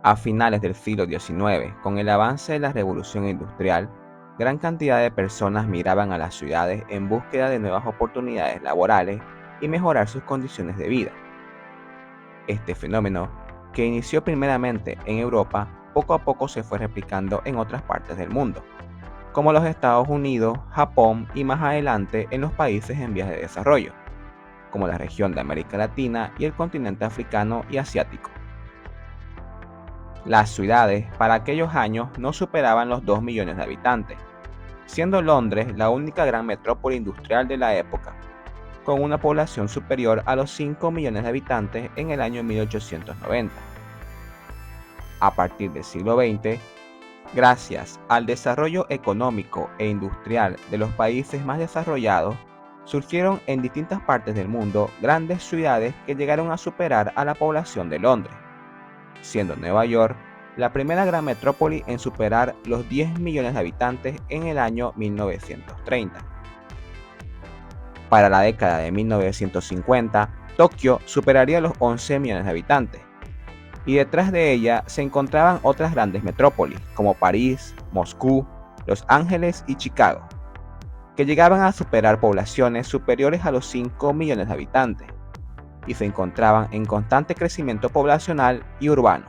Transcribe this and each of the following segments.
A finales del siglo XIX, con el avance de la revolución industrial, gran cantidad de personas migraban a las ciudades en búsqueda de nuevas oportunidades laborales y mejorar sus condiciones de vida. Este fenómeno, que inició primeramente en Europa, poco a poco se fue replicando en otras partes del mundo, como los Estados Unidos, Japón y más adelante en los países en vías de desarrollo, como la región de América Latina y el continente africano y asiático. Las ciudades para aquellos años no superaban los 2 millones de habitantes, siendo Londres la única gran metrópoli industrial de la época, con una población superior a los 5 millones de habitantes en el año 1890. A partir del siglo XX, gracias al desarrollo económico e industrial de los países más desarrollados, surgieron en distintas partes del mundo grandes ciudades que llegaron a superar a la población de Londres, siendo Nueva York la primera gran metrópoli en superar los 10 millones de habitantes en el año 1930. Para la década de 1950, Tokio superaría los 11 millones de habitantes, y detrás de ella se encontraban otras grandes metrópolis como París, Moscú, Los Ángeles y Chicago, que llegaban a superar poblaciones superiores a los 5 millones de habitantes, y se encontraban en constante crecimiento poblacional y urbano.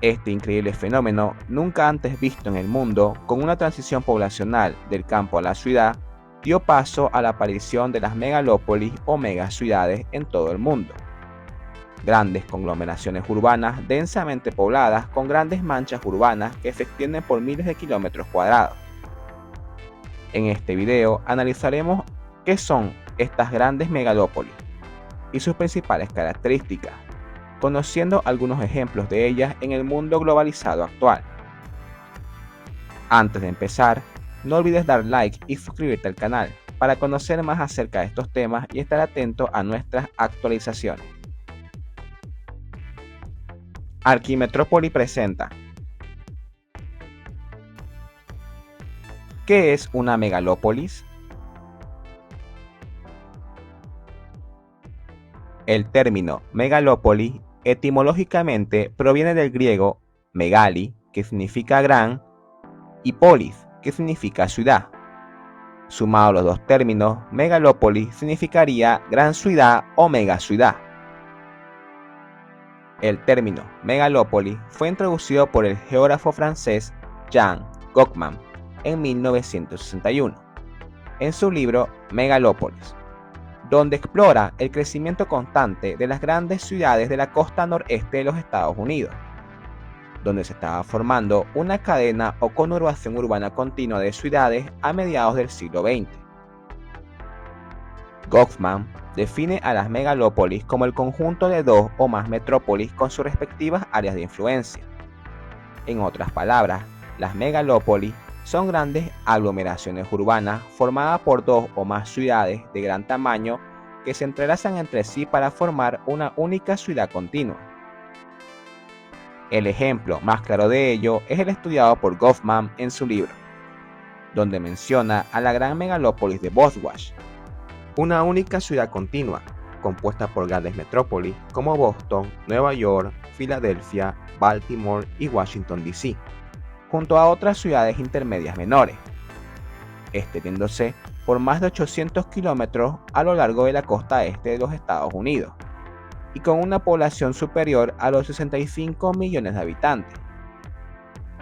Este increíble fenómeno, nunca antes visto en el mundo, con una transición poblacional del campo a la ciudad, dio paso a la aparición de las megalópolis o megaciudades en todo el mundo. Grandes conglomeraciones urbanas densamente pobladas con grandes manchas urbanas que se extienden por miles de kilómetros cuadrados. En este video analizaremos qué son estas grandes megalópolis y sus principales características, conociendo algunos ejemplos de ellas en el mundo globalizado actual. Antes de empezar, no olvides dar like y suscribirte al canal para conocer más acerca de estos temas y estar atento a nuestras actualizaciones. Arquimetrópoli presenta. ¿Qué es una megalópolis? El término megalópoli etimológicamente proviene del griego megali, que significa gran, y polis, que significa ciudad. Sumados los dos términos, megalópolis significaría gran ciudad o megaciudad. El término megalópolis fue introducido por el geógrafo francés Jean Goffman en 1961, en su libro Megalópolis, donde explora el crecimiento constante de las grandes ciudades de la costa noreste de los Estados Unidos, donde se estaba formando una cadena o conurbación urbana continua de ciudades a mediados del siglo XX. Goffman define a las megalópolis como el conjunto de dos o más metrópolis con sus respectivas áreas de influencia. En otras palabras, las megalópolis son grandes aglomeraciones urbanas formadas por dos o más ciudades de gran tamaño que se entrelazan entre sí para formar una única ciudad continua. El ejemplo más claro de ello es el estudiado por Goffman en su libro, donde menciona a la gran megalópolis de Boswash, una única ciudad continua, compuesta por grandes metrópolis como Boston, Nueva York, Filadelfia, Baltimore y Washington D.C., junto a otras ciudades intermedias menores, extendiéndose por más de 800 kilómetros a lo largo de la costa este de los Estados Unidos, y con una población superior a los 65 millones de habitantes.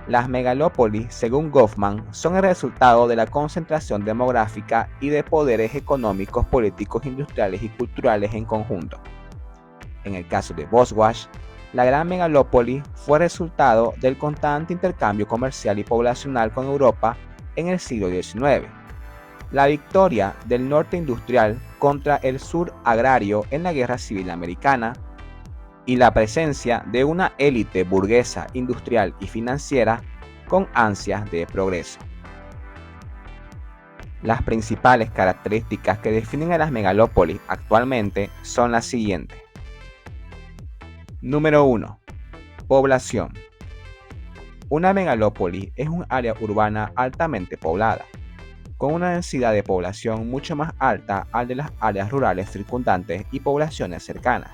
Las megalópolis, según Goffman, son el resultado de la concentración demográfica y de poderes económicos, políticos, industriales y culturales en conjunto. En el caso de Boswash, la gran megalópoli fue resultado del constante intercambio comercial y poblacional con Europa en el siglo XIX, la victoria del norte industrial contra el sur agrario en la Guerra Civil Americana y la presencia de una élite burguesa, industrial y financiera con ansias de progreso. Las principales características que definen a las megalópolis actualmente son las siguientes. Número 1. Población. Una megalópoli es un área urbana altamente poblada, con una densidad de población mucho más alta al de las áreas rurales circundantes y poblaciones cercanas.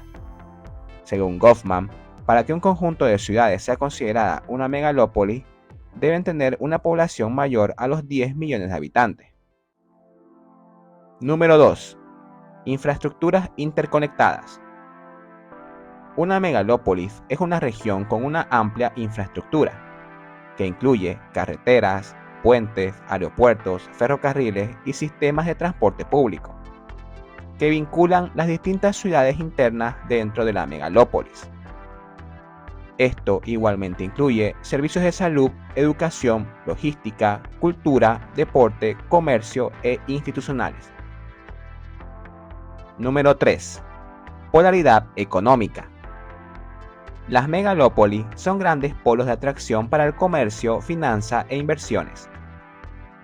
Según Goffman, Para que un conjunto de ciudades sea considerada una megalópolis, deben tener una población mayor a los 10 millones de habitantes. Número 2. Infraestructuras interconectadas. Una megalópolis es una región con una amplia infraestructura, que incluye carreteras, puentes, aeropuertos, ferrocarriles y sistemas de transporte público, que vinculan las distintas ciudades internas dentro de la megalópolis. Esto igualmente incluye servicios de salud, educación, logística, cultura, deporte, comercio e institucionales. Número 3. Polaridad económica. Las megalópolis son grandes polos de atracción para el comercio, finanzas e inversiones.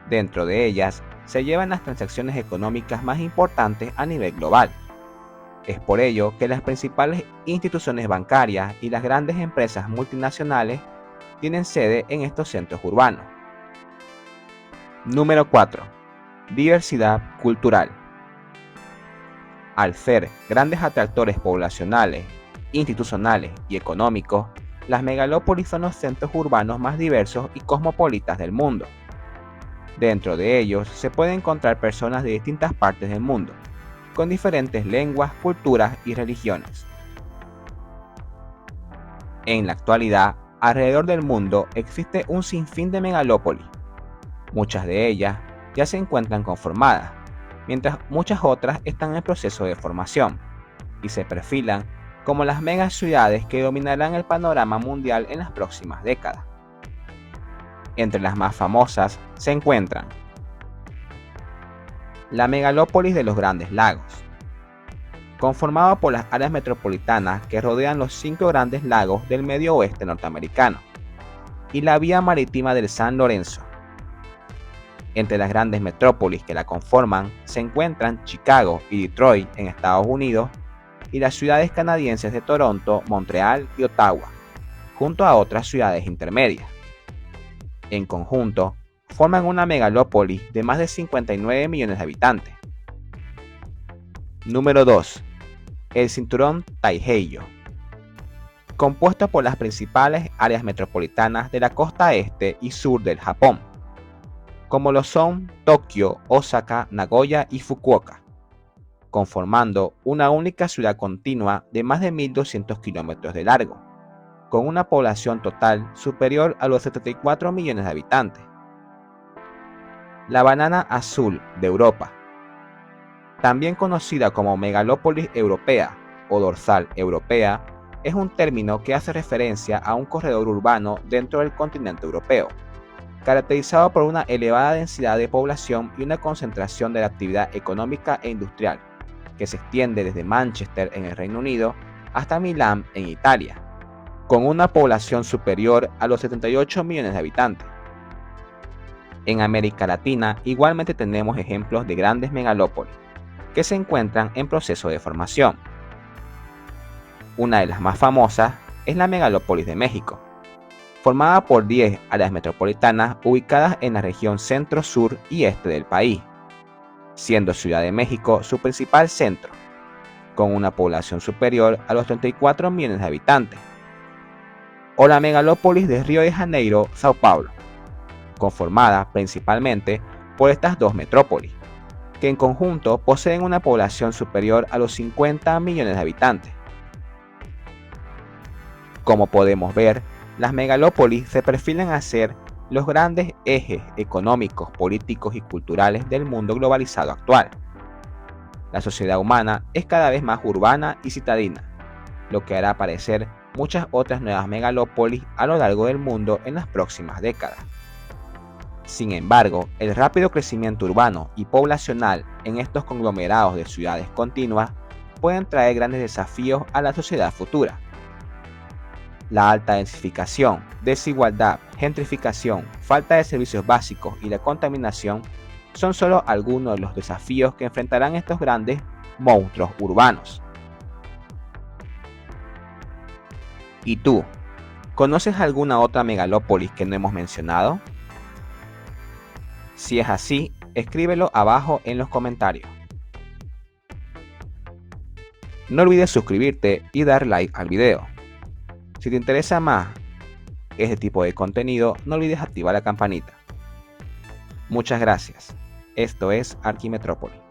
Dentro de ellas se llevan las transacciones económicas más importantes a nivel global. Es por ello que las principales instituciones bancarias y las grandes empresas multinacionales tienen sede en estos centros urbanos. Número 4. Diversidad cultural. Al ser grandes atractores poblacionales, institucionales y económicos, las megalópolis son los centros urbanos más diversos y cosmopolitas del mundo. Dentro de ellos se pueden encontrar personas de distintas partes del mundo, con diferentes lenguas, culturas y religiones. En la actualidad, alrededor del mundo existe un sinfín de megalópolis. Muchas de ellas ya se encuentran conformadas, mientras muchas otras están en proceso de formación y se perfilan como las megaciudades que dominarán el panorama mundial en las próximas décadas. Entre las más famosas se encuentran la megalópolis de los Grandes Lagos, conformada por las áreas metropolitanas que rodean los 5 grandes lagos del medio oeste norteamericano, y la vía marítima del San Lorenzo. Entre las grandes metrópolis que la conforman se encuentran Chicago y Detroit en Estados Unidos, y las ciudades canadienses de Toronto, Montreal y Ottawa, junto a otras ciudades intermedias. En conjunto, forman una megalópolis de más de 59 millones de habitantes. Número 2. El cinturón Taiheiyo, compuesto por las principales áreas metropolitanas de la costa este y sur del Japón, como lo son Tokio, Osaka, Nagoya y Fukuoka, conformando una única ciudad continua de más de 1.200 kilómetros de largo, con una población total superior a los 74 millones de habitantes. La banana azul de Europa, también conocida como megalópolis europea o dorsal europea, es un término que hace referencia a un corredor urbano dentro del continente europeo, caracterizado por una elevada densidad de población y una concentración de la actividad económica e industrial, que se extiende desde Manchester en el Reino Unido hasta Milán en Italia, con una población superior a los 78 millones de habitantes. En América Latina igualmente tenemos ejemplos de grandes megalópolis que se encuentran en proceso de formación. Una de las más famosas es la megalópolis de México, formada por 10 áreas metropolitanas ubicadas en la región centro, sur y este del país, siendo Ciudad de México su principal centro, con una población superior a los 34 millones de habitantes. O la megalópolis de Río de Janeiro, Sao Paulo, conformada principalmente por estas dos metrópolis, que en conjunto poseen una población superior a los 50 millones de habitantes. Como podemos ver, las megalópolis se perfilan a ser los grandes ejes económicos, políticos y culturales del mundo globalizado actual. La sociedad humana es cada vez más urbana y citadina, lo que hará aparecer muchas otras nuevas megalópolis a lo largo del mundo en las próximas décadas. Sin embargo, el rápido crecimiento urbano y poblacional en estos conglomerados de ciudades continuas pueden traer grandes desafíos a la sociedad futura. La alta densificación, desigualdad, gentrificación, falta de servicios básicos y la contaminación son solo algunos de los desafíos que enfrentarán estos grandes monstruos urbanos. ¿Y tú? ¿Conoces alguna otra megalópolis que no hemos mencionado? Si es así, escríbelo abajo en los comentarios. No olvides suscribirte y dar like al video. Si te interesa más este tipo de contenido, no olvides activar la campanita. Muchas gracias. Esto es Arquimetrópoli.